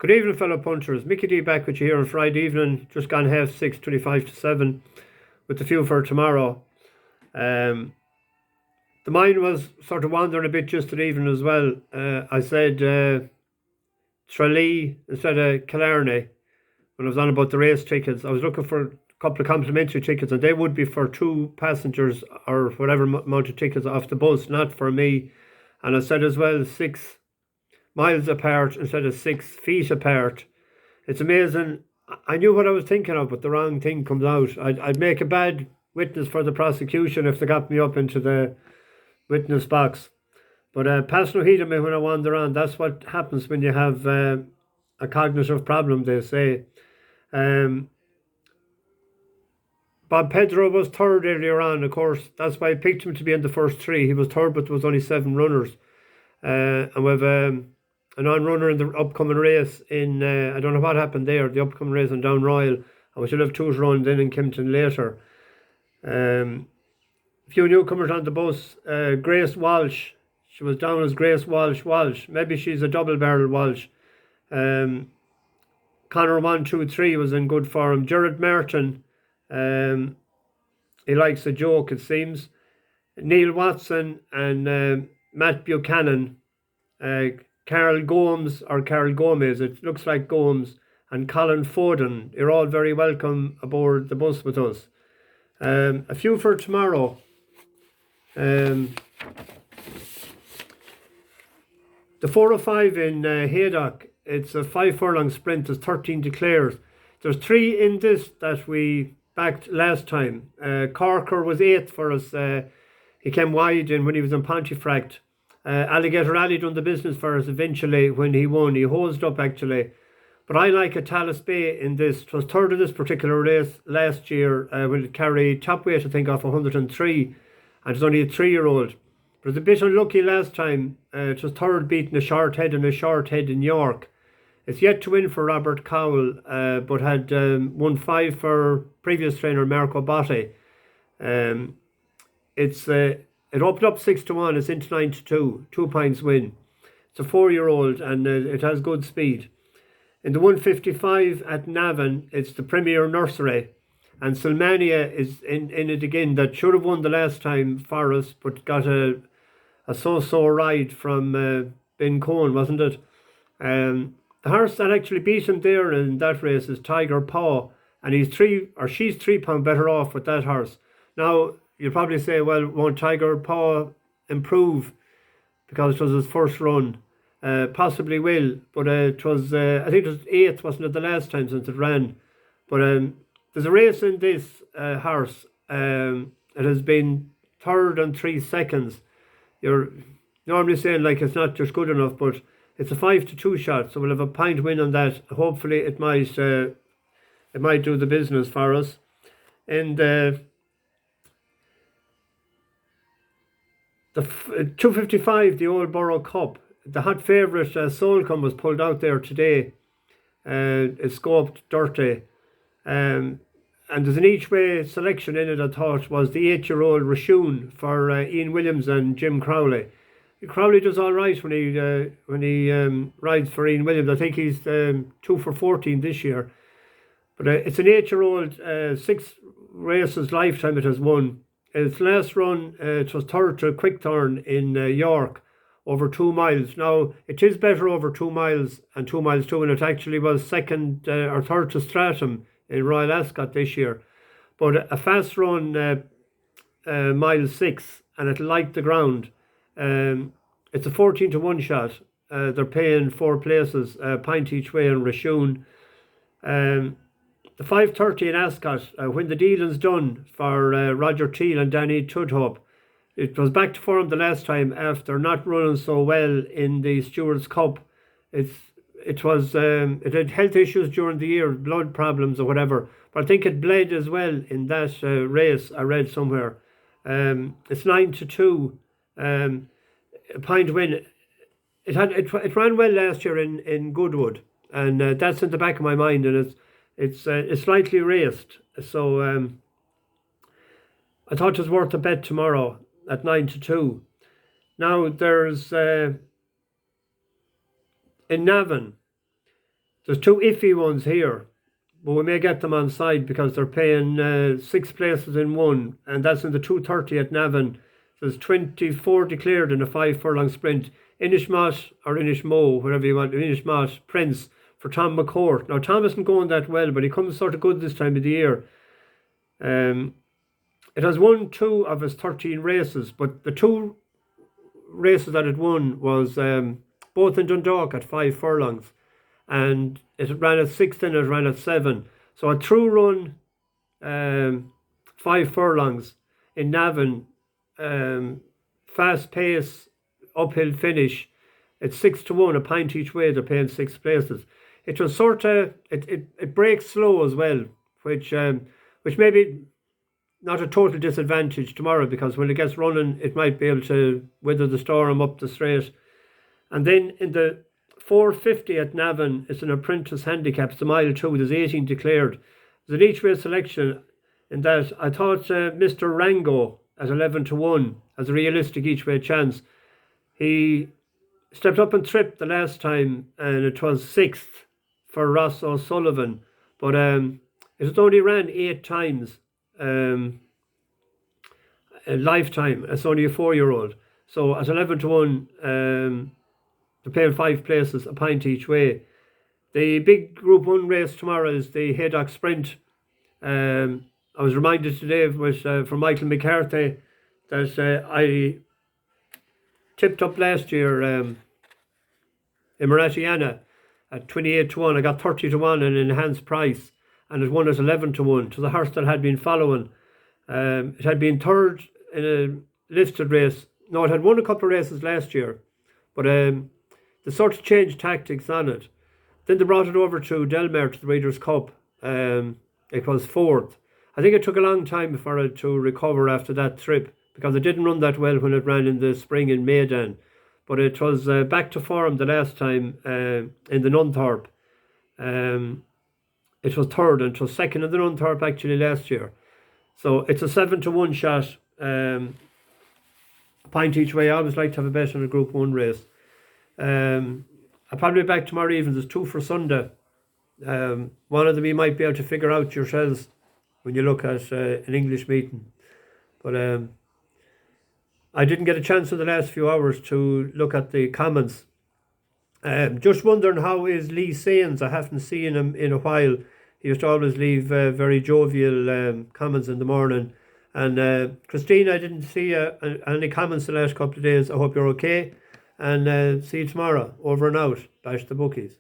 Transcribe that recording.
Good evening, fellow punchers. Mickey D back with you here on Friday evening, just gone 6:30, 25 to 7, with the few for tomorrow. The mind was sort of wandering a bit just this evening as well. I said Tralee instead of Killarney when I was on about the race tickets. I was looking for a couple of complimentary tickets, and they would be for 2 passengers or whatever amount of tickets off the bus, not for me. And I said as well 6 miles apart instead of 6 feet apart. It's amazing. I knew what I was thinking of, but the wrong thing comes out. I'd make a bad witness for the prosecution if they got me up into the witness box. But pass no heed of me when I wander on. That's what happens when you have a cognitive problem, they say. Bob Pedro was third earlier on, of course. That's why I picked him to be in the first 3. He was third, but there was only 7 runners. And we've a non-runner in the upcoming race in, I don't know what happened there, the upcoming race in Down Royal. And we should have 2 runs in Kimpton later. A few newcomers on the bus. Grace Walsh. She was down as Grace Walsh. Maybe she's a double barrel Walsh. Connor 1, 2, 3 was in good form. Jared Martin. He likes a joke, it seems. Neil Watson and Matt Buchanan. Carol Gomez, it looks like Gomes, and Colin Foden. You're all very welcome aboard the bus with us. A few for tomorrow. The 405 in Haydock, it's a 5 furlong sprint, there's 13 declares. There's 3 in this that we backed last time. Corker was 8th for us. He came wide in when he was in Pontefract. Alligator Alley done the business for us eventually when he won. He hosed up actually. But I like Atalis Bay in this. It was third in this particular race last year when it carried top weight, I think, off 103. And it's only a 3-year-old. But it was a bit unlucky last time. It was third beating a short head in York. It's yet to win for Robert Cowell, but had won 5 for previous trainer Marco Botti. It opened up 6-1. It's into 9-2. 2 points win. It's a 4-year-old and it has good speed. In the 155 at Navan, it's the Premier Nursery. And Silmaniya is in it again. That should have won the last time for us, but got a so-so ride from Ben Cohen, wasn't it? The horse that actually beat him there in that race is Tiger Paw. And she's 3 pound better off with that horse. Now, you'll probably say, well, won't Tiger Paw improve because it was his first run? Possibly will, but it was, I think it was 8th, wasn't it, the last time since it ran? But there's a race in this horse. It has been 3rd and 3 seconds. You're normally saying like it's not just good enough, but it's a 5-2 shot, so we'll have a point win on that. Hopefully it might do the business for us. And the 255, the old Borough Cup, the hot favourite Soulcombe was pulled out there today. It's scoped dirty. And there's an each-way selection in it, I thought, was the 8-year-old Reshoun for Ian Williams and Jim Crowley. Crowley does all right when he rides for Ian Williams. I think he's 2 for 14 this year. But it's an 8-year-old, 6 races lifetime it has won. Its last run, it was third to Quickthorn in York, over 2 miles. Now, it is better over 2 miles and 2 miles too, and it actually was second or third to Stratham in Royal Ascot this year. But a fast run, mile 6, and it liked the ground. It's a 14-1 shot. They're paying 4 places, a pint each way in Reshoun. The 5:30 in Ascot, Whenthedealinsdone for Roger Teal and Danny Tudhope. It was back to form the last time after not running so well in the Stewards Cup. It had health issues during the year, blood problems or whatever. But I think it bled as well in that race. I read somewhere. It's 9-2. A point win. It ran well last year in Goodwood, and that's in the back of my mind, and it's slightly raced. So I thought it was worth a bet tomorrow at 9-2. Now there's in Navan, There's two iffy ones here, but we may get them on side because they're paying 6 places in one, and that's in the 230 at Navan. There's 24 declared in a 5 furlong sprint. Innismot or Innismot, whatever you want, Innismot Prince for Tom McCourt. Now Tom isn't going that well, but he comes sort of good this time of the year. It has won 2 of his 13 races, but the 2 races that it won was both in Dundalk at 5 furlongs, and it ran at 6 and it ran at 7. So a true run 5 furlongs in Navan, fast pace, uphill finish. It's 6-1, a pint each way. They're paying 6 places. It was sort of it breaks slow as well, which maybe not a total disadvantage tomorrow, because when it gets running, it might be able to weather the storm up the straight. And then in the 450 at Navan, it's an apprentice handicap. It's a mile 2. There's 18 declared. There's an each way selection in that. I thought Mr Rango at 11-1 has a realistic each way chance. He stepped up and tripped the last time, and it was 6th for Ross O'Sullivan, but it was only ran 8 times a lifetime. It's only a 4-year-old. So at 11-1, they're paying 5 places, a pint each way. The big Group 1 race tomorrow is the Haydock Sprint. I was reminded today from Michael McCarthy that I tipped up last year Emeraty Anna at 28-1. I got 30-1 in an enhanced price, and it won at 11-1 to the horse that had been following. It had been third in a listed race. No, it had won a couple of races last year, but they sort of changed tactics on it. Then they brought it over to Delmare to the Breeders' Cup. It was 4th. I think it took a long time for it to recover after that trip, because it didn't run that well when it ran in the spring in Maidan. But it was back to form the last time in the Nunthorpe. It was 3rd, and it was 2nd in the Nunthorpe actually last year. So it's a 7-1 shot. A pint each way. I always like to have a bet on a Group 1 race. I'll probably be back tomorrow evening. There's 2 for Sunday. One of them you might be able to figure out yourselves when you look at an English meeting. But I didn't get a chance in the last few hours to look at the comments. Just wondering how is Lee Sains. I haven't seen him in a while. He used to always leave very jovial comments in the morning. And Christine, I didn't see any comments the last couple of days. I hope you're okay. And see you tomorrow. Over and out. Bash the bookies.